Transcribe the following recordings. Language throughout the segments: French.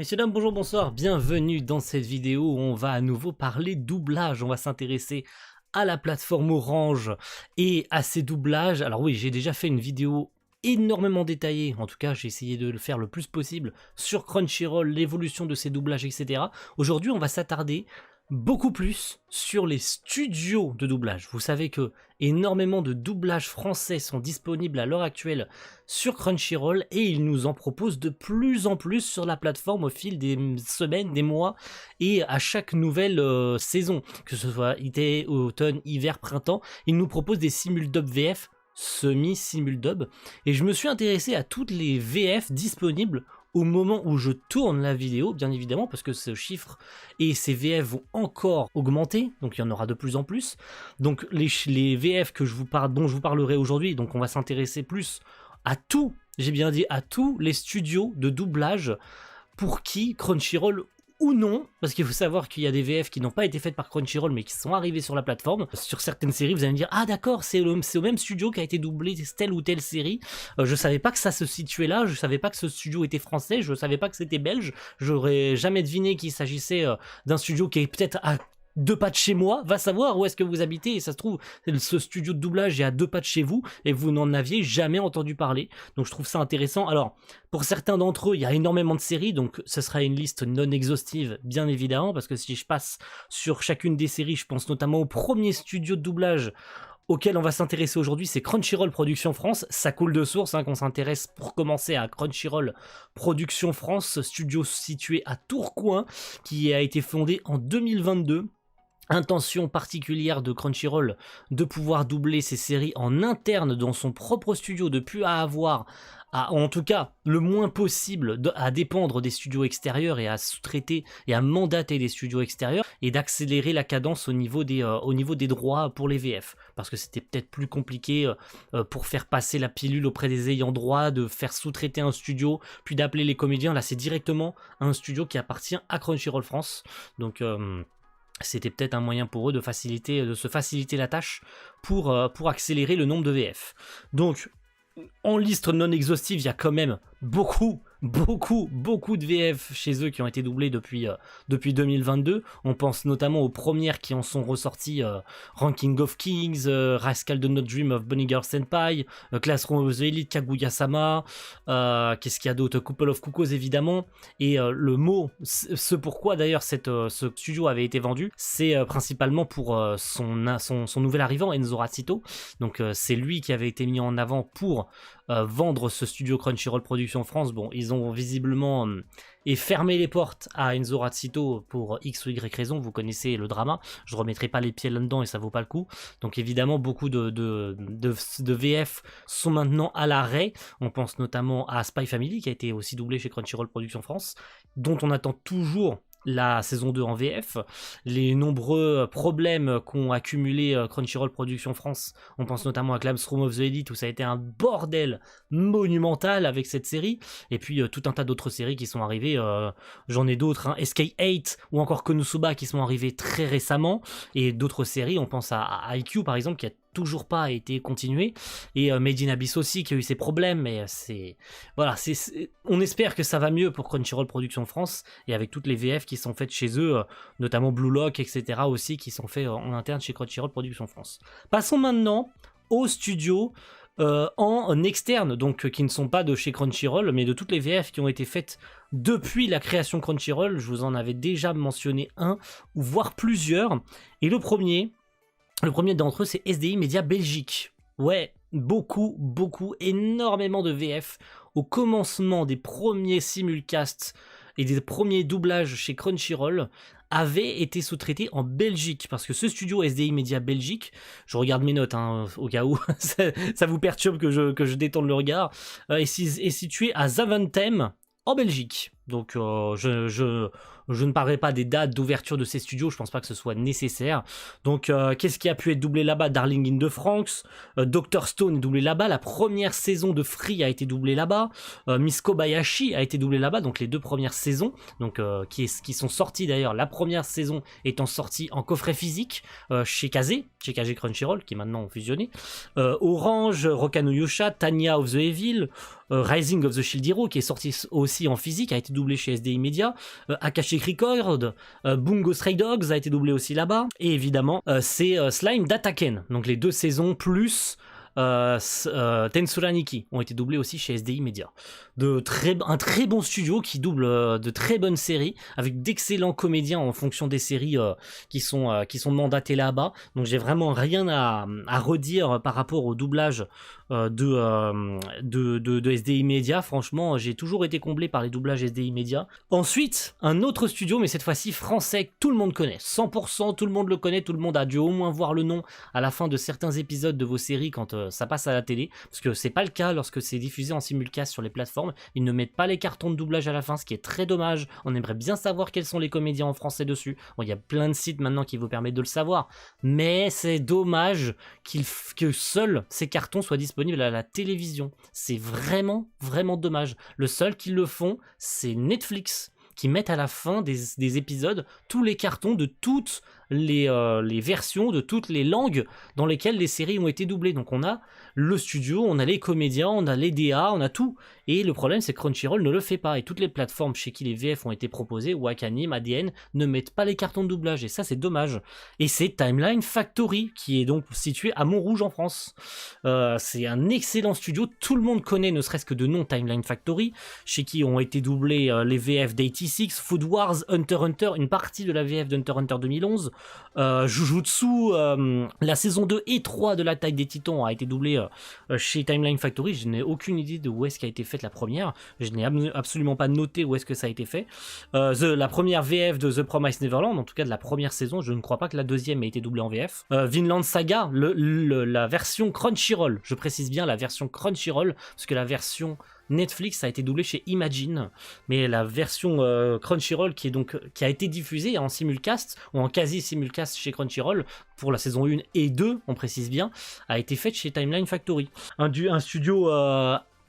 Messieurs, dames, bonjour, bonsoir, bienvenue dans cette vidéo où on va à nouveau parler doublage, on va s'intéresser à la plateforme Orange et à ses doublages. Alors oui, j'ai déjà fait une vidéo énormément détaillée, en tout cas j'ai essayé de le faire le plus possible, sur Crunchyroll, l'évolution de ses doublages, etc. Aujourd'hui on va s'attarder beaucoup plus sur les studios de doublage. Vous savez que énormément de doublages français sont disponibles à l'heure actuelle sur Crunchyroll et ils nous en proposent de plus en plus sur la plateforme au fil des semaines, des mois et à chaque nouvelle saison, que ce soit été, automne, hiver, printemps, ils nous proposent des simuldub VF, semi-simuldub, et je me suis intéressé à toutes les VF disponibles au moment où je tourne la vidéo, bien évidemment, parce que ce chiffre et ces VF vont encore augmenter, donc il y en aura de plus en plus. Donc les VF que je vous parle, dont je vous parlerai aujourd'hui, donc on va s'intéresser plus à tout, j'ai bien dit à tous les studios de doublage pour qui Crunchyroll ou non, parce qu'il faut savoir qu'il y a des VF qui n'ont pas été faites par Crunchyroll mais qui sont arrivées sur la plateforme. Sur certaines séries, vous allez me dire « Ah d'accord, c'est au même studio qui a été doublé telle ou telle série. Je savais pas que ça se situait là, je savais pas que ce studio était français, je savais pas que c'était belge, j'aurais jamais deviné qu'il s'agissait d'un studio qui est peut-être à 2 pas de chez moi, va savoir où est-ce que vous habitez, et ça se trouve, ce studio de doublage est à 2 pas de chez vous, et vous n'en aviez jamais entendu parler, donc je trouve ça intéressant. Alors, pour certains d'entre eux, il y a énormément de séries, donc ce sera une liste non exhaustive, bien évidemment, parce que si je passe sur chacune des séries, je pense notamment au premier studio de doublage auquel on va s'intéresser aujourd'hui, c'est Crunchyroll Productions France. Ça coule de source qu'on s'intéresse pour commencer à Crunchyroll Productions France, studio situé à Tourcoing, qui a été fondé en 2022. Intention particulière de Crunchyroll de pouvoir doubler ses séries en interne dans son propre studio, de plus à avoir, en tout cas le moins possible, à dépendre des studios extérieurs et à sous-traiter et à mandater des studios extérieurs, et d'accélérer la cadence au niveau des droits pour les VF, parce que c'était peut-être plus compliqué pour faire passer la pilule auprès des ayants droit, de faire sous-traiter un studio, puis d'appeler les comédiens. Là c'est directement un studio qui appartient à Crunchyroll France, donc c'était peut-être un moyen pour eux de se faciliter la tâche pour accélérer le nombre de VF. Donc, en liste non exhaustive, il y a quand même beaucoup de VF chez eux qui ont été doublés depuis 2022. On pense notamment aux premières qui en sont ressorties, Ranking of Kings, Rascal de Not Dream of Bunny Girl Senpai, Classroom of the Elite, Kaguya-sama, qu'est-ce qu'il y a d'autre, Couple of Cuckoos évidemment, et le mot, ce pourquoi d'ailleurs ce studio avait été vendu, c'est principalement pour son nouvel arrivant, Enzo Razzito. Donc c'est lui qui avait été mis en avant pour vendre ce studio Crunchyroll Productions France. Bon, ils ont visiblement fermé les portes à Enzo Razzito pour X ou Y raison, vous connaissez le drama, je remettrai pas les pieds là-dedans et ça vaut pas le coup. Donc évidemment beaucoup de VF sont maintenant à l'arrêt. On pense notamment à Spy Family qui a été aussi doublé chez Crunchyroll Productions France, dont on attend toujours la saison 2 en VF, les nombreux problèmes qu'ont accumulé Crunchyroll Productions France. On pense notamment à Classroom of the Elite où ça a été un bordel monumental avec cette série, et puis tout un tas d'autres séries qui sont arrivées, j'en ai d'autres, hein, SK8 ou encore Konosuba qui sont arrivés très récemment, et d'autres séries, on pense à IQ par exemple qui a toujours pas été continué, et Made in Abyss aussi qui a eu ses problèmes, mais voilà, on espère que ça va mieux pour Crunchyroll Productions France, et avec toutes les VF qui sont faites chez eux, notamment Blue Lock, etc. aussi, qui sont faits en interne chez Crunchyroll Productions France. Passons maintenant aux studios en externe, donc qui ne sont pas de chez Crunchyroll, mais de toutes les VF qui ont été faites depuis la création Crunchyroll. Je vous en avais déjà mentionné un, ou voire plusieurs, et le premier d'entre eux, c'est SDI Media Belgique. Ouais, énormément de VF au commencement des premiers simulcasts et des premiers doublages chez Crunchyroll avaient été sous-traités en Belgique, parce que ce studio SDI Media Belgique, je regarde mes notes hein, au cas où ça vous perturbe que je détourne le regard, est situé à Zaventem en Belgique. Donc je ne parlerai pas des dates d'ouverture de ces studios, je pense pas que ce soit nécessaire. Donc qu'est-ce qui a pu être doublé là-bas? Darling in the Franxx, Dr Stone est doublé là-bas, la première saison de Free a été doublée là-bas, Miss Kobayashi a été doublée là-bas, donc les 2 premières saisons, donc qui sont sorties d'ailleurs, la première saison étant sortie en coffret physique chez KZ Crunchyroll, qui maintenant ont fusionné, Orange, Rokano Yusha, Tanya of the Evil, Rising of the Shield Hero, qui est sorti aussi en physique, a été doublé chez SDI Media. Akashic Record, Bungo Stray Dogs a été doublé aussi là-bas. Et évidemment, c'est Slime d'Ataken. Donc les 2 saisons plus Tensuraniki ont été doublés aussi chez SDI Media. Un très bon studio qui double de très bonnes séries avec d'excellents comédiens en fonction des séries qui sont mandatés là-bas. Donc j'ai vraiment rien à redire par rapport au doublage de SDI Media. Franchement, j'ai toujours été comblé par les doublages SDI Media. Ensuite, un autre studio, mais cette fois-ci français, que tout le monde connaît. 100%, tout le monde le connaît, tout le monde a dû au moins voir le nom à la fin de certains épisodes de vos séries quand ça passe à la télé. Parce que c'est pas le cas lorsque c'est diffusé en simulcast sur les plateformes. Ils ne mettent pas les cartons de doublage à la fin, ce qui est très dommage. On aimerait bien savoir quels sont les comédiens en français dessus. Bon, il y a plein de sites maintenant qui vous permettent de le savoir. Mais c'est dommage que seuls ces cartons soient disponibles à la télévision. C'est vraiment, vraiment dommage. Le seul qui le font, c'est Netflix, qui mettent à la fin des épisodes tous les cartons de toutes les versions, de toutes les langues dans lesquelles les séries ont été doublées. Donc on a le studio, on a les comédiens, on a les DA, on a tout. Et le problème, c'est que Crunchyroll ne le fait pas. Et toutes les plateformes chez qui les VF ont été proposées, Wakanim, ADN, ne mettent pas les cartons de doublage. Et ça, c'est dommage. Et c'est Timeline Factory, qui est donc situé à Montrouge en France. C'est un excellent studio. Tout le monde connaît, ne serait-ce que de nom, Timeline Factory, chez qui ont été doublés les VF d'86, Food Wars, Hunter x Hunter, une partie de la VF d'Hunter x Hunter 2011, Jujutsu, la saison 2 et 3 de l'Attaque des Titans a été doublée chez Timeline Factory. Je n'ai aucune idée de où est-ce qu'a été faite la première. Je n'ai absolument pas noté où est-ce que ça a été fait. La première VF de The Promised Neverland, en tout cas de la première saison, je ne crois pas que la deuxième ait été doublée en VF. Vinland Saga, la version Crunchyroll, je précise bien la version Crunchyroll, parce que la version Netflix a été doublée chez Imagine, mais la version Crunchyroll qui a été diffusée en simulcast ou en quasi simulcast chez Crunchyroll pour la saison 1 et 2, on précise bien, a été faite chez Timeline Factory. Un studio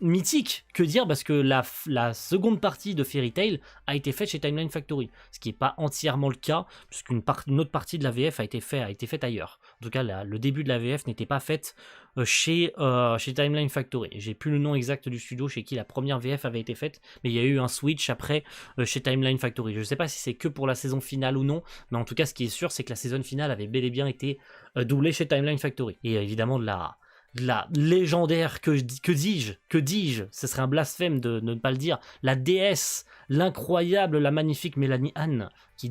mythique, que dire, parce que la seconde partie de Fairy Tail a été faite chez Timeline Factory, ce qui n'est pas entièrement le cas, puisqu'une autre partie de la VF a été faite ailleurs. En tout cas, le début de la VF n'était pas faite chez Timeline Factory. J'ai plus le nom exact du studio chez qui la première VF avait été faite, mais il y a eu un switch après chez Timeline Factory. Je ne sais pas si c'est que pour la saison finale ou non, mais en tout cas, ce qui est sûr, c'est que la saison finale avait bel et bien été doublée chez Timeline Factory. Et évidemment, de la légendaire, que dis-je, ce serait un blasphème de ne pas le dire, la déesse, l'incroyable, la magnifique Mélanie Anne, qui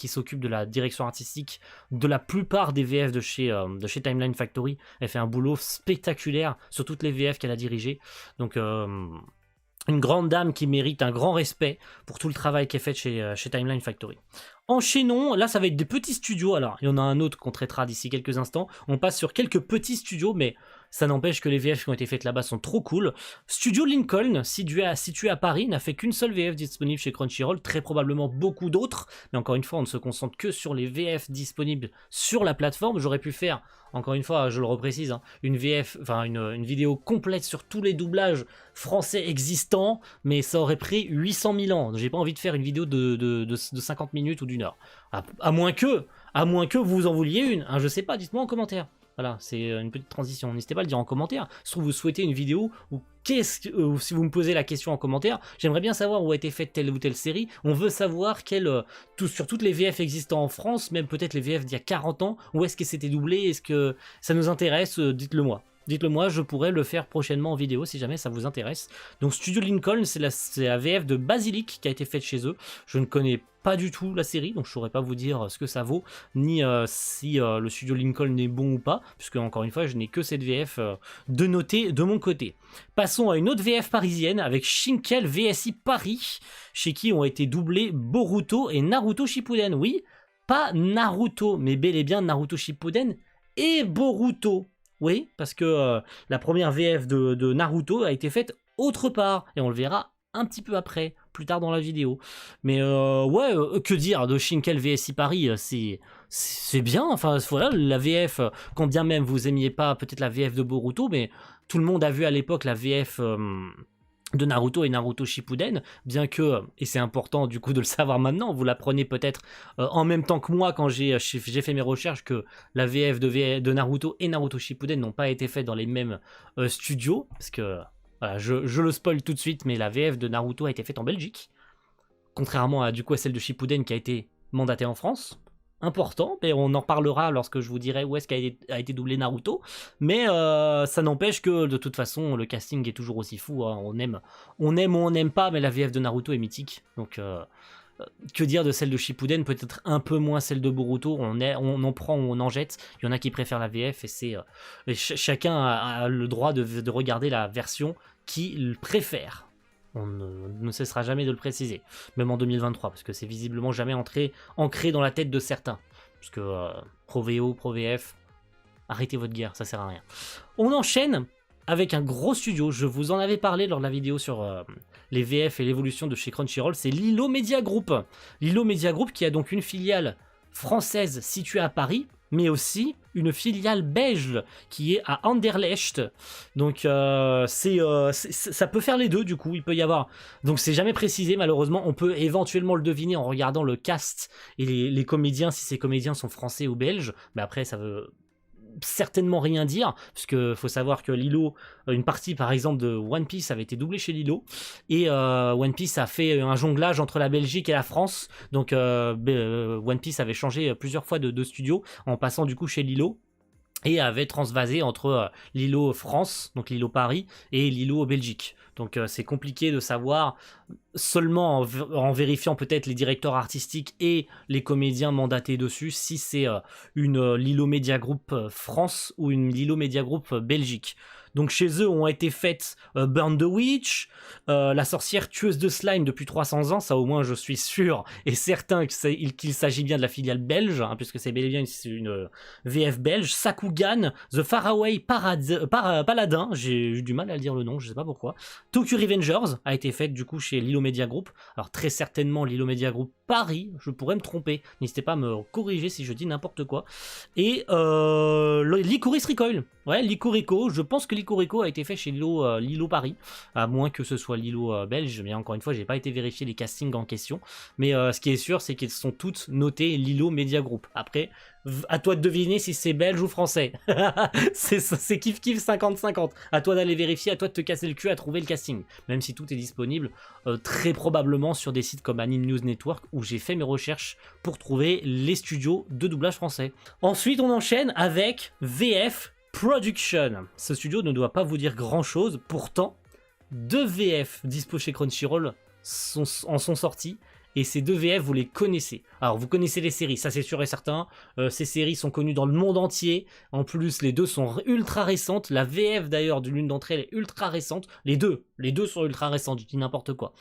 s'occupe de la direction artistique de la plupart des VF de chez Timeline Factory. Elle fait un boulot spectaculaire sur toutes les VF qu'elle a dirigées. Donc une grande dame qui mérite un grand respect pour tout le travail qui est fait chez Timeline Factory. Enchaînons, là ça va être des petits studios, alors il y en a un autre qu'on traitera d'ici quelques instants, on passe sur quelques petits studios, mais ça n'empêche que les VF qui ont été faites là-bas sont trop cool. Studio Lincoln, situé à Paris, n'a fait qu'une seule VF disponible chez Crunchyroll, très probablement beaucoup d'autres, mais encore une fois on ne se concentre que sur les VF disponibles sur la plateforme. J'aurais pu faire, encore une fois je le reprécise, une vidéo complète sur tous les doublages français existants, mais ça aurait pris 800 000 ans. J'ai pas envie de faire une vidéo de 50 minutes ou d'une heure. À moins que vous en vouliez une, hein, je sais pas, dites-moi en commentaire. Voilà, c'est une petite transition, n'hésitez pas à le dire en commentaire. Si vous souhaitez une vidéo, ou si vous me posez la question en commentaire, j'aimerais bien savoir où a été faite telle ou telle série. On veut savoir sur toutes les VF existantes en France, même peut-être les VF d'il y a 40 ans, où est-ce que c'était doublé, est-ce que ça nous intéresse, dites-le moi. Dites-le moi, je pourrais le faire prochainement en vidéo si jamais ça vous intéresse. Donc Studio Lincoln, c'est la VF de Basilic qui a été faite chez eux. Je ne connais pas du tout la série, donc je ne saurais pas vous dire ce que ça vaut, ni si le Studio Lincoln est bon ou pas, puisque encore une fois, je n'ai que cette VF de noter de mon côté. Passons à une autre VF parisienne avec Shinkel VSI Paris, chez qui ont été doublés Boruto et Naruto Shippuden. Oui, pas Naruto, mais bel et bien Naruto Shippuden et Boruto. Oui, parce que la première VF de Naruto a été faite autre part, et on le verra un petit peu après, plus tard dans la vidéo. Mais que dire de Shinkel VSI Paris, c'est bien, enfin voilà, la VF, quand bien même vous aimiez pas peut-être la VF de Boruto, mais tout le monde a vu à l'époque la VF de Naruto et Naruto Shippuden, bien que, et c'est important du coup de le savoir maintenant, vous l'apprenez peut-être en même temps que moi quand j'ai fait mes recherches, que la VF de Naruto et Naruto Shippuden n'ont pas été faites dans les mêmes studios, parce que voilà, je le spoil tout de suite, mais la VF de Naruto a été faite en Belgique, contrairement à, du coup, à celle de Shippuden qui a été mandatée en France. Important, mais on en reparlera lorsque je vous dirai où est-ce qu'a été doublé Naruto, mais ça n'empêche que de toute façon le casting est toujours aussi fou, hein. On aime ou on n'aime pas, mais la VF de Naruto est mythique, donc que dire de celle de Shippuden, peut-être un peu moins celle de Boruto, on en prend ou on en jette, il y en a qui préfèrent la VF, et c'est chacun a le droit de regarder la version qu'il préfère. On ne cessera jamais de le préciser, même en 2023, parce que c'est visiblement jamais ancré dans la tête de certains. Parce que Pro VO, Pro VF, arrêtez votre guerre, ça sert à rien. On enchaîne avec un gros studio, je vous en avais parlé lors de la vidéo sur les VF et l'évolution de chez Crunchyroll, c'est Lilo Media Group. Lilo Media Group qui a donc une filiale française située à Paris, mais aussi une filiale belge qui est à Anderlecht. Donc ça peut faire les deux, du coup, il peut y avoir... Donc c'est jamais précisé, malheureusement, on peut éventuellement le deviner en regardant le cast et les comédiens, si ces comédiens sont français ou belges, mais après ça veut certainement rien dire, puisque faut savoir que Lilo, une partie par exemple de One Piece avait été doublée chez Lilo, et One Piece a fait un jonglage entre la Belgique et la France, donc One Piece avait changé plusieurs fois de studio en passant du coup chez Lilo, et avait transvasé entre Lilo France, donc Lilo Paris, et Lilo Belgique. Donc c'est compliqué de savoir, seulement en vérifiant peut-être les directeurs artistiques et les comédiens mandatés dessus, si c'est une Lilo Media Group France ou une Lilo Media Group Belgique. Donc chez eux ont été faites Burn the Witch, la sorcière tueuse de slime depuis 300 ans, ça au moins je suis sûr et certain qu'il s'agit bien de la filiale belge, hein, puisque c'est bel et bien une VF belge, Sakugan, The Faraway Paladin, j'ai eu du mal à dire le nom, je sais pas pourquoi, Tokyo Revengers a été faite du coup chez Lilo Media Group, alors très certainement Lilo Media Group Paris, je pourrais me tromper, n'hésitez pas à me corriger si je dis n'importe quoi, et Licorice Recoil, ouais, Licorico, je pense que Licorico a été fait chez Lilo Paris, à moins que ce soit Lilo belge, mais encore une fois j'ai pas été vérifier les castings en question, mais ce qui est sûr c'est qu'elles sont toutes notées Lilo Media Group. Après, à toi de deviner si c'est belge ou français. c'est kiff 50-50. À toi d'aller vérifier, à toi de te casser le cul à trouver le casting. Même si tout est disponible très probablement sur des sites comme Anime News Network où j'ai fait mes recherches pour trouver les studios de doublage français. Ensuite, on enchaîne avec VF Production. Ce studio ne doit pas vous dire grand chose, pourtant, 2 VF dispo chez Crunchyroll en sont sortis. Et ces 2 VF, vous les connaissez. Alors, vous connaissez les séries, ça c'est sûr et certain. Ces séries sont connues dans le monde entier. En plus, les 2 sont ultra récentes. La VF d'ailleurs de l'une d'entre elles est ultra récente. Les deux sont ultra récentes, je dis n'importe quoi.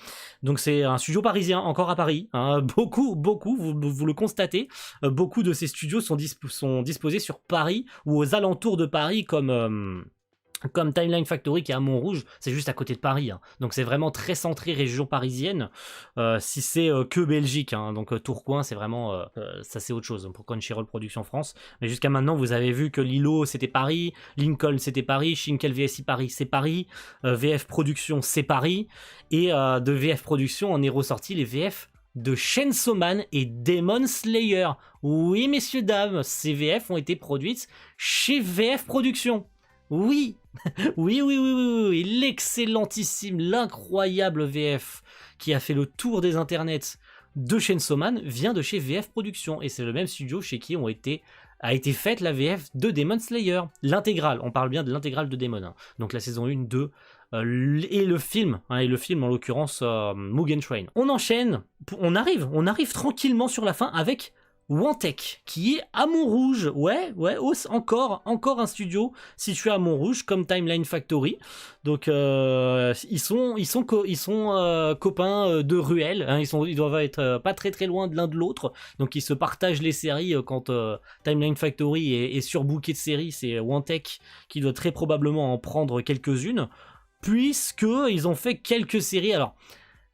Donc c'est un studio parisien, encore à Paris. Hein. Beaucoup, vous le constatez. Beaucoup de ces studios sont disposés sur Paris ou aux alentours de Paris comme Timeline Factory qui est à Montrouge, c'est juste à côté de Paris, hein. Donc c'est vraiment très centré région parisienne, si c'est que Belgique, hein. Donc Tourcoing c'est vraiment, ça c'est autre chose pour Crunchyroll Production France, mais jusqu'à maintenant vous avez vu que Lilo c'était Paris, Lincoln c'était Paris, Shinkel VSI Paris c'est Paris, VF Production c'est Paris, et de VF Production on est ressorti les VF de Chainsaw Man et Demon Slayer. Oui messieurs dames, ces VF ont été produites chez VF Production. Oui, oui, l'excellentissime, l'incroyable VF qui a fait le tour des internets de Chainsaw Man vient de chez VF Productions, et c'est le même studio chez qui a été faite la VF de Demon Slayer, l'intégrale, on parle bien de l'intégrale de Demon, hein. Donc la saison 1, 2, et le film, hein, en l'occurrence Mugen Train. On enchaîne, on arrive tranquillement sur la fin avec Wantech, qui est à Montrouge, ouais, encore un studio situé à Montrouge, comme Timeline Factory. Donc ils sont copains de ruelle, hein, ils doivent être pas très loin de l'un de l'autre, donc ils se partagent les séries quand Timeline Factory est surbooké de séries, c'est Wantech qui doit très probablement en prendre quelques-unes, puisque ils ont fait quelques séries, alors,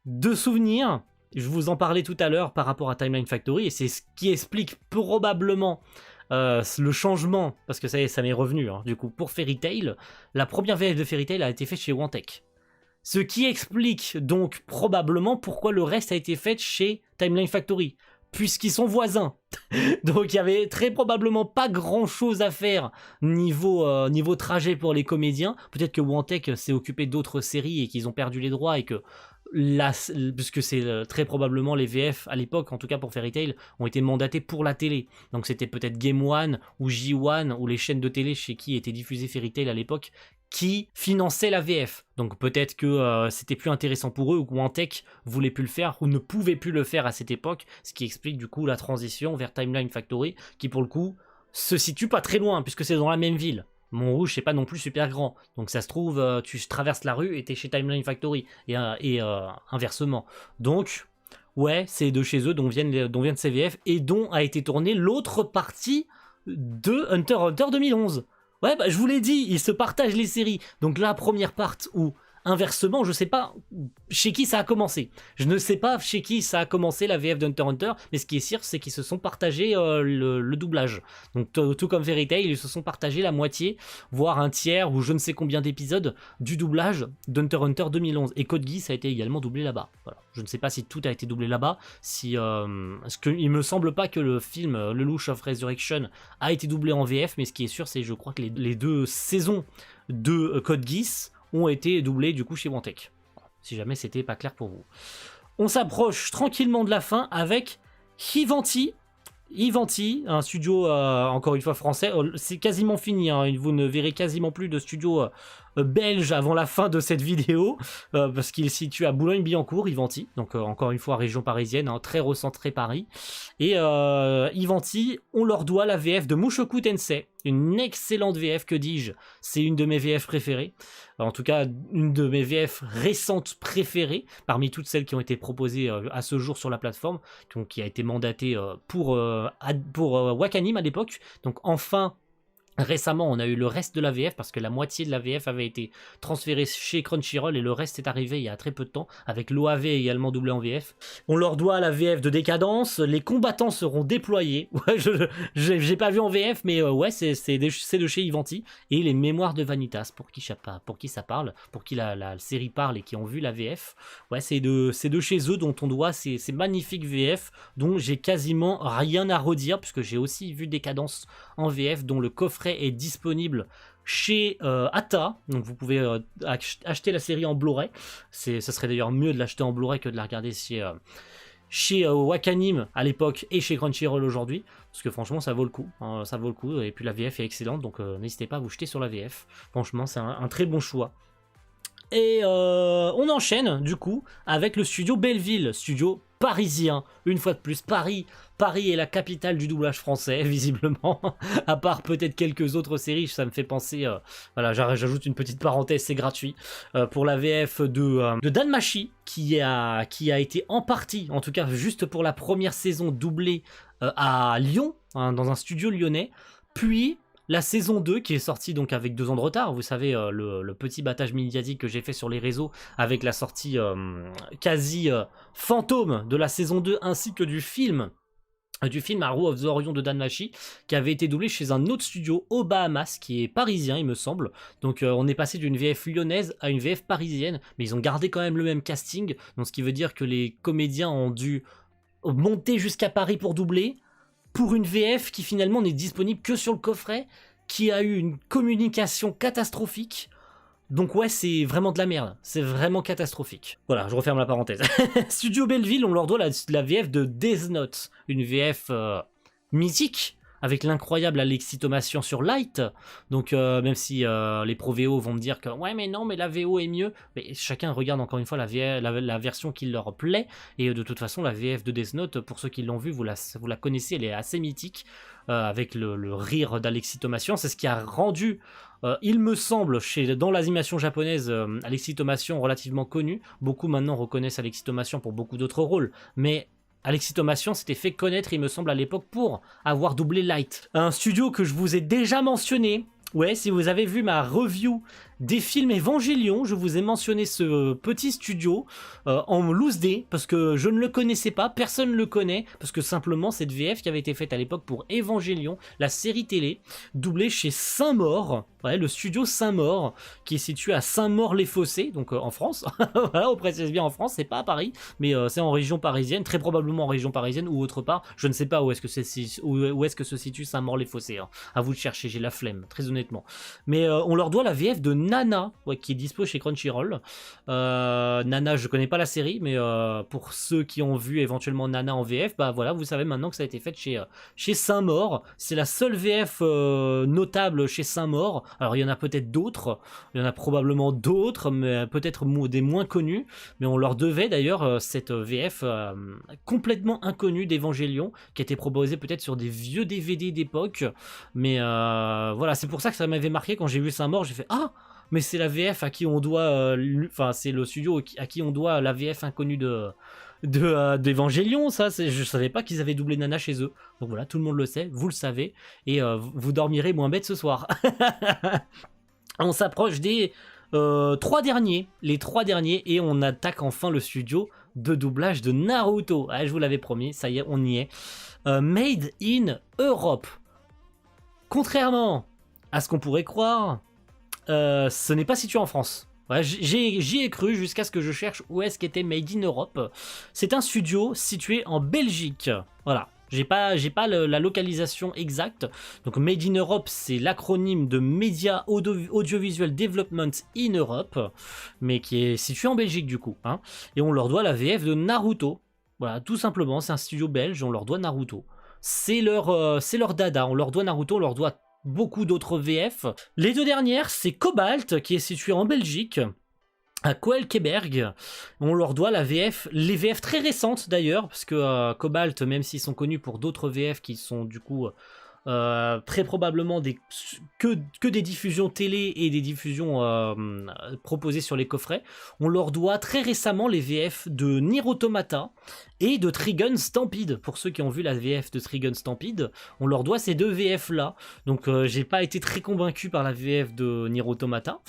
de souvenirs. Je vous en parlais tout à l'heure par rapport à Timeline Factory, et c'est ce qui explique probablement le changement, parce que ça m'est revenu, hein. Du coup, pour Fairy Tail, la première VF de Fairy Tail a été faite chez Wantech. Ce qui explique donc probablement pourquoi le reste a été fait chez Timeline Factory, puisqu'ils sont voisins. Donc il y avait très probablement pas grand chose à faire niveau trajet pour les comédiens. Peut-être que Wantech s'est occupé d'autres séries et qu'ils ont perdu les droits et que puisque c'est très probablement les VF à l'époque, en tout cas pour Fairy Tail, ont été mandatés pour la télé. Donc c'était peut-être Game One ou J1 ou les chaînes de télé chez qui était diffusé Fairy Tail à l'époque qui finançaient la VF. Donc peut-être que c'était plus intéressant pour eux ou qu'Antech voulait plus le faire ou ne pouvait plus le faire à cette époque, ce qui explique du coup la transition vers Timeline Factory qui pour le coup se situe pas très loin puisque c'est dans la même ville. Montrouge, c'est pas non plus super grand. Donc ça se trouve, tu traverses la rue et t'es chez Timeline Factory. Et inversement. Donc, ouais, c'est de chez eux dont viennent CVF et dont a été tournée l'autre partie de Hunter x Hunter 2011. Ouais, bah je vous l'ai dit, ils se partagent les séries. Donc la première part où... Inversement, je sais pas chez qui ça a commencé. Je ne sais pas chez qui ça a commencé la VF d'Hunter x Hunter, mais ce qui est sûr, c'est qu'ils se sont partagés le doublage. Donc tout comme Fairy Tail, ils se sont partagés la moitié, voire un tiers ou je ne sais combien d'épisodes du doublage d'Hunter x Hunter 2011. Et Code Geass a été également doublé là-bas. Voilà. Je ne sais pas si tout a été doublé là-bas. Il me semble pas que le film Lelouch of Resurrection a été doublé en VF, mais ce qui est sûr, c'est je crois que les 2 saisons de Code Geass ont été doublés du coup chez Wantech. Si jamais c'était pas clair pour vous. On s'approche tranquillement de la fin avec Ivanti. Ivanti, un studio encore une fois français. C'est quasiment fini, hein. Vous ne verrez quasiment plus de studio belge avant la fin de cette vidéo parce qu'il est situé à Boulogne-Billancourt, Ivanti. Donc encore une fois région parisienne, hein, très recentré Paris. Et Ivanti, on leur doit la VF de Mushoku Tensei, une excellente VF, que dis-je. C'est une de mes VF préférées. En tout cas, une de mes VF récentes préférées, parmi toutes celles qui ont été proposées à ce jour sur la plateforme, donc, qui a été mandatée pour Wakanim à l'époque. Donc enfin, récemment, on a eu le reste de la VF parce que la moitié de la VF avait été transférée chez Crunchyroll et le reste est arrivé il y a très peu de temps, avec l'OAV également doublé en VF. On leur doit la VF de Décadence, les combattants seront déployés. Ouais, j'ai pas vu en VF, mais ouais, c'est de chez Ivanti. Et les mémoires de Vanitas, pour qui ça parle, pour qui la série parle et qui ont vu la VF. Ouais, c'est de chez eux dont on doit ces magnifiques VF, dont j'ai quasiment rien à redire, puisque j'ai aussi vu Décadence en VF, dont le coffret est disponible chez Ata, donc vous pouvez acheter la série en Blu-ray. Ça serait d'ailleurs mieux de l'acheter en Blu-ray que de la regarder chez Wakanim à l'époque et chez Crunchyroll aujourd'hui, parce que franchement ça vaut le coup, hein, ça vaut le coup, et puis la VF est excellente, donc n'hésitez pas à vous jeter sur la VF, franchement c'est un très bon choix. Et on enchaîne du coup avec le studio Belleville, studio parisien, une fois de plus. Paris est la capitale du doublage français, visiblement, à part peut-être quelques autres séries. Ça me fait penser, voilà, j'ajoute une petite parenthèse, c'est gratuit, pour la VF de Danmachi, qui a été en partie, en tout cas juste pour la première saison, doublée à Lyon, hein, dans un studio lyonnais, puis la saison 2 qui est sortie donc avec 2 ans de retard, vous savez, le petit battage médiatique que j'ai fait sur les réseaux avec la sortie quasi fantôme de la saison 2 ainsi que du film Arrow of the Orion de Danmachi, qui avait été doublé chez un autre studio aux Bahamas qui est parisien il me semble. Donc on est passé d'une VF lyonnaise à une VF parisienne, mais ils ont gardé quand même le même casting, donc ce qui veut dire que les comédiens ont dû monter jusqu'à Paris pour doubler, pour une VF qui finalement n'est disponible que sur le coffret, qui a eu une communication catastrophique. Donc ouais, c'est vraiment de la merde, c'est vraiment catastrophique. Voilà, je referme la parenthèse. Studio Belleville, on leur doit la VF de Death Note, une VF mythique, avec l'incroyable Alexis Thomasian sur Light. Donc même si les pro VO vont me dire que ouais mais non, mais la VO est mieux, mais chacun regarde encore une fois la version qui leur plaît, et de toute façon la VF de Death Note, pour ceux qui l'ont vu, vous la connaissez, elle est assez mythique, avec le rire d'Alexis Thomasian. C'est ce qui a rendu, il me semble, dans l'animation japonaise, Alexis Thomasian relativement connu. Beaucoup maintenant reconnaissent Alexis Thomasian pour beaucoup d'autres rôles, mais Alexis Thomasian s'était fait connaître, il me semble, à l'époque pour avoir doublé Light. Un studio que je vous ai déjà mentionné. Ouais, si vous avez vu ma review des films Evangelion, je vous ai mentionné ce petit studio en loose day, parce que je ne le connaissais pas, personne ne le connaît, parce que simplement cette VF qui avait été faite à l'époque pour Evangelion, la série télé, doublée chez Saint-Maur, ouais, le studio Saint-Maur, qui est situé à Saint-Maur-les-Fossés, donc en France, voilà, on précise bien en France, c'est pas à Paris, mais c'est en région parisienne, très probablement en région parisienne ou autre part, je ne sais pas où est-ce que se situe Saint-Maur-les-Fossés, hein. À vous de chercher, j'ai la flemme, très honnêtement. Mais on leur doit la VF de Nana, ouais, qui est dispo chez Crunchyroll. Nana, je connais pas la série, mais pour ceux qui ont vu éventuellement Nana en VF, bah voilà, vous savez maintenant que ça a été fait chez Saint-Maur. C'est la seule VF notable chez Saint-Maur. Alors il y en a peut-être d'autres, il y en a probablement d'autres, mais peut-être des moins connus. Mais on leur devait d'ailleurs cette VF complètement inconnue d'Evangelion, qui a été proposée peut-être sur des vieux DVD d'époque. Mais voilà, c'est pour ça que ça m'avait marqué quand j'ai vu Saint-Maur. J'ai fait ah, mais c'est la VF à qui on doit, enfin c'est le studio à qui on doit la VF inconnue d'Evangelion, ça. Je savais pas qu'ils avaient doublé Nana chez eux. Donc voilà, tout le monde le sait, vous le savez, et vous dormirez moins bête ce soir. On s'approche des les 3 derniers, et on attaque enfin le studio de doublage de Naruto. Ah, je vous l'avais promis, ça y est, on y est. Made in Europe. Contrairement à ce qu'on pourrait croire, ce n'est pas situé en France. Ouais, j'y ai cru jusqu'à ce que je cherche où est-ce qu'était Made in Europe. C'est un studio situé en Belgique. Voilà. J'ai pas la localisation exacte. Donc Made in Europe, c'est l'acronyme de Media Audiovisual Development in Europe, mais qui est situé en Belgique du coup. Hein. Et on leur doit la VF de Naruto. Voilà, tout simplement, c'est un studio belge, on leur doit Naruto. C'est leur dada, on leur doit Naruto, on leur doit beaucoup d'autres VF. Les 2 dernières, c'est Cobalt, qui est situé en Belgique, à Koelkeberg. On leur doit les VF très récentes d'ailleurs, parce que Cobalt, même s'ils sont connus pour d'autres VF qui sont du coup très probablement que des diffusions télé et des diffusions proposées sur les coffrets, on leur doit très récemment les VF de Nier Automata et de Trigun Stampede. Pour ceux qui ont vu la VF de Trigun Stampede, on leur doit ces 2 VF là. Donc j'ai pas été très convaincu par la VF de Nier Automata.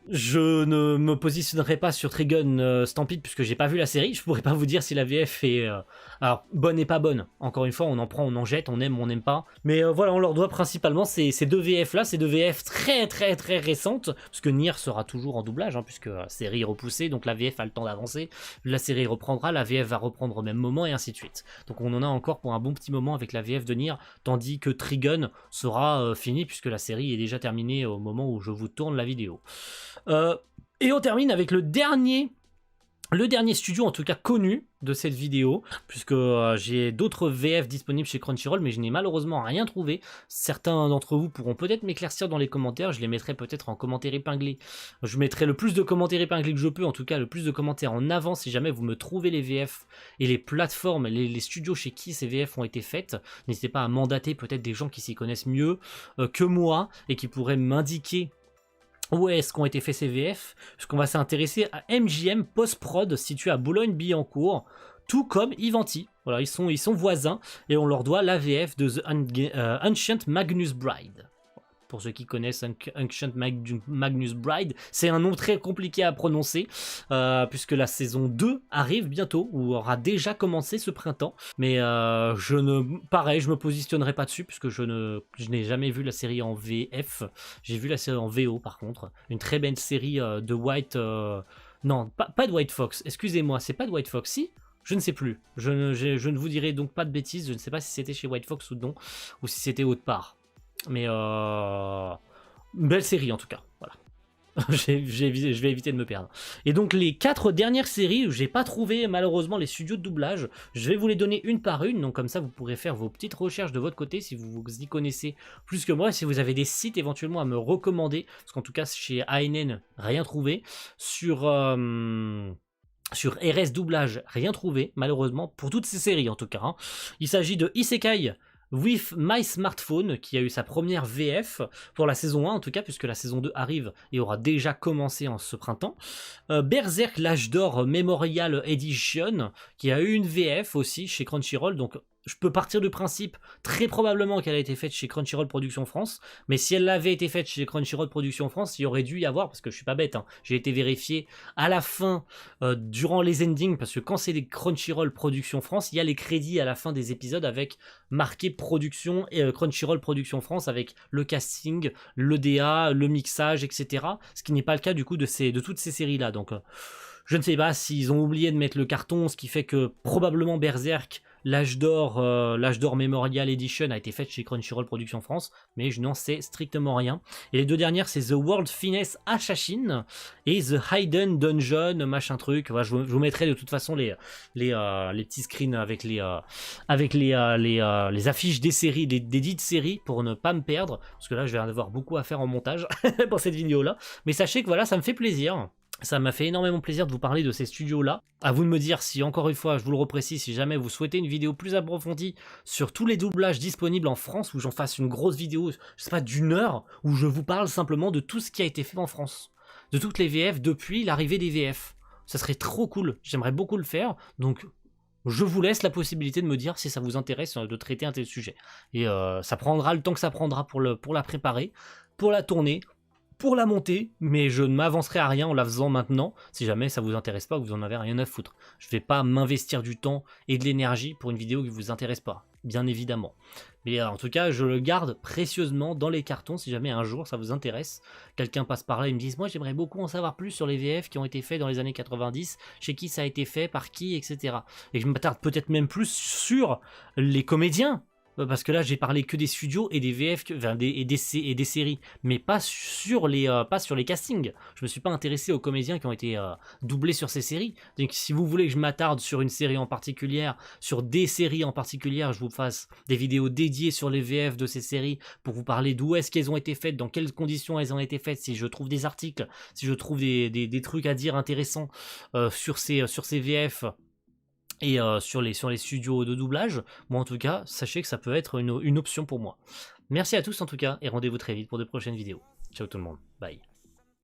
Je ne me positionnerai pas sur Trigun Stampede puisque j'ai pas vu la série. Je pourrais pas vous dire si la VF est alors bonne et pas bonne. Encore une fois, on en prend, on en jette, on aime, on n'aime pas. Mais voilà, on leur doit principalement ces 2 VF là, ces 2 VF très très très récentes, parce que Nier sera toujours en doublage, hein, puisque la série est repoussée, donc la VF a le temps d'avancer. La série reprendra, la VF va reprendre au même moment et ainsi de suite. Donc on en a encore pour un bon petit moment avec la VF de Nier, tandis que Trigun sera fini puisque la série est déjà terminée au moment où je vous tourne la vidéo. Et on termine avec le dernier studio en tout cas connu de cette vidéo, puisque j'ai d'autres VF disponibles chez Crunchyroll, mais je n'ai malheureusement rien trouvé. Certains d'entre vous pourront peut-être m'éclaircir dans les commentaires, je les mettrai peut-être en commentaire épinglé. Je mettrai le plus de commentaires épinglés que je peux, en tout cas le plus de commentaires en avant si jamais vous me trouvez les VF et les plateformes, les studios chez qui ces VF ont été faites. N'hésitez pas à mandater peut-être des gens qui s'y connaissent mieux que moi et qui pourraient m'indiquer où est-ce qu'ont été faits ces VF, puisqu'on va s'intéresser à MJM Post-Prod, situé à Boulogne-Billancourt, tout comme Ivanti. Voilà, ils sont voisins, et on leur doit la VF de The Ancient Magnus Bride. Pour ceux qui connaissent Ancient Magnus Bride, c'est un nom très compliqué à prononcer, puisque la saison 2 arrive bientôt, ou aura déjà commencé ce printemps. Mais pareil, je me positionnerai pas dessus, puisque je n'ai jamais vu la série en VF. J'ai vu la série en VO par contre. Une très belle série de White... non, pas de White Fox, excusez-moi, c'est pas de White Fox, si ? Je ne sais plus. Je ne vous dirai donc pas de bêtises, je ne sais pas si c'était chez White Fox ou non, ou si c'était autre part. Mais belle série en tout cas, voilà. je vais éviter de me perdre. Et donc les 4 dernières séries, j'ai pas trouvé malheureusement les studios de doublage. Je vais vous les donner une par une, donc comme ça vous pourrez faire vos petites recherches de votre côté si vous y connaissez plus que moi, si vous avez des sites éventuellement à me recommander, parce qu'en tout cas chez ANN, rien trouvé. Sur RS Doublage, rien trouvé, malheureusement, pour toutes ces séries en tout cas. Hein. Il s'agit de Isekai With My Smartphone, qui a eu sa première VF pour la saison 1 en tout cas, puisque la saison 2 arrive et aura déjà commencé en ce printemps. Berserk l'âge d'or Memorial Edition, qui a eu une VF aussi chez Crunchyroll, donc je peux partir du principe très probablement qu'elle a été faite chez Crunchyroll Productions France, mais si elle avait été faite chez Crunchyroll Productions France, il y aurait dû y avoir, parce que je suis pas bête, hein, j'ai été vérifié à la fin, durant les endings, parce que quand c'est des Crunchyroll Productions France, il y a les crédits à la fin des épisodes avec marqué production et Crunchyroll Productions France avec le casting, le DA, le mixage, etc. Ce qui n'est pas le cas du coup de toutes ces séries-là, donc je ne sais pas s'ils ont oublié de mettre le carton, ce qui fait que probablement Berserk l'âge d'or Memorial Edition a été faite chez Crunchyroll Productions France, mais je n'en sais strictement rien. Et les deux dernières, c'est The World Finesse Assassin et The Hidden Dungeon, machin truc. Voilà, je vous mettrai de toute façon les petits screens avec les affiches des séries, des dites séries, pour ne pas me perdre, parce que là je vais avoir beaucoup à faire en montage pour cette vidéo là. Mais sachez que voilà, ça me fait plaisir. Ça m'a fait énormément plaisir de vous parler de ces studios-là. À vous de me dire si, encore une fois, je vous le reprécise, si jamais vous souhaitez une vidéo plus approfondie sur tous les doublages disponibles en France, où j'en fasse une grosse vidéo, je sais pas, d'1 heure, où je vous parle simplement de tout ce qui a été fait en France. De toutes les VF depuis l'arrivée des VF. Ça serait trop cool, j'aimerais beaucoup le faire, donc je vous laisse la possibilité de me dire si ça vous intéresse de traiter un tel sujet. Et ça prendra le temps que ça prendra pour la préparer, pour la tourner, pour la monter, mais je ne m'avancerai à rien en la faisant maintenant, si jamais ça vous intéresse pas, que vous en avez rien à foutre. Je vais pas m'investir du temps et de l'énergie pour une vidéo qui vous intéresse pas, bien évidemment. Mais en tout cas, je le garde précieusement dans les cartons, si jamais un jour ça vous intéresse. Quelqu'un passe par là et me dit, moi j'aimerais beaucoup en savoir plus sur les VF qui ont été faits dans les années 90, chez qui ça a été fait, par qui, etc. Et je m'attarde peut-être même plus sur les comédiens, parce que là j'ai parlé que des studios et des VF, enfin, et des séries, mais pas sur les castings. Je me suis pas intéressé aux comédiens qui ont été doublés sur ces séries. Donc si vous voulez que je m'attarde sur une série en particulier, sur des séries en particulier, je vous fasse des vidéos dédiées sur les VF de ces séries pour vous parler d'où est-ce qu'elles ont été faites, dans quelles conditions elles ont été faites, si je trouve des articles, si je trouve des trucs à dire intéressants sur ces VF. Et sur les studios de doublage, moi en tout cas, sachez que ça peut être une option pour moi. Merci à tous en tout cas, et rendez-vous très vite pour de prochaines vidéos. Ciao tout le monde, bye.